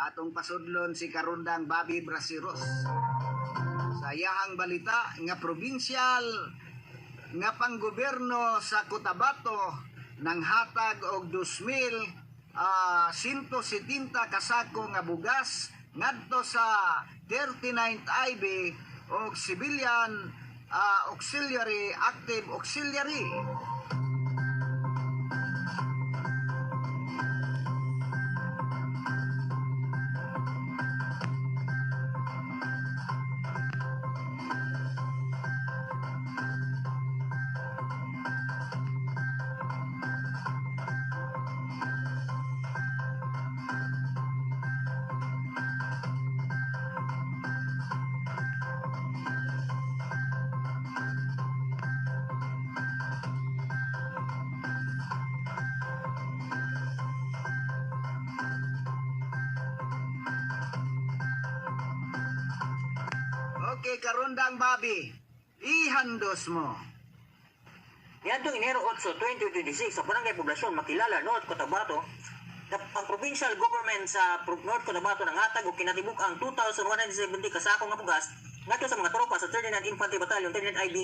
Atong pasudlon si Karundang Bobby Brasiros. Sa iyahang balita nga probinsyal nga panggoberno sa Cotabato nang hatag og 2,170 kasako nga bugas ngadto sa 39th IB og Civilian Auxiliary Active Auxiliary. Okay, Karundang Bobby, ihandos mo. Niadtong Enero 8, 2026 sa Barangay Poblasyon Makilala, North Cotabato, ang provincial government sa North Cotabato nanghatag og kinatibuk ang 2,170 kasako nga bugas ngadto sa mga tropa sa 39th Infantry Battalion 39th IB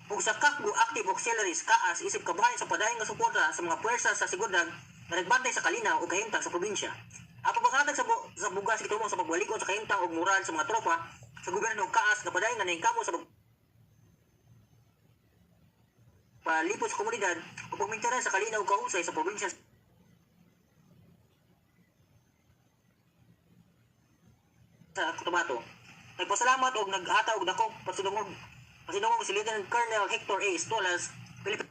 ug sa Kakbo Active Auxiliaries KAAS isip kabahin sa padayon nga suporta sa mga puwersa sa seguridad na nagbantay sa kalinaw ug kahimtang sa probinsya. Ang paghatag sa bugas gitulong sa pagbalikon sa kahimtang ug moral sa mga tropa sa gobyerno ng KAAS nga padayon nga nahingkamo sa palipot sa komunidad o pagmintaran sa kalinaw ug kahusay sa probinsya sa Cotabato. Nagpasalamat og naghataw og dakong pasidungog si Lieutenant Colonel Hector A. Stolas, Philippine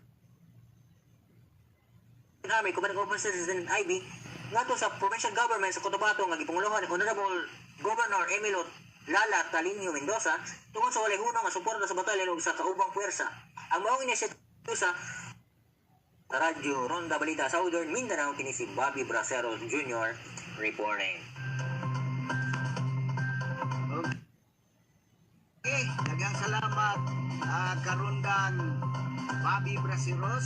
Army Commanding Officer ng IB ngadto sa provincial government sa Cotabato nga gipanguluhan ni Honorable Governor Emilio Lala Talinio Mendoza tungod sa walay hunong nga suporta sa batalyon ug sa kaubang puwersa. Ang maong inisyatibo sa Radyo Ronda Balita Southern Mindanao kini si Bobby Braceros Jr. reporting. Okay, daghang salamat Karundang Bobby Brasiros.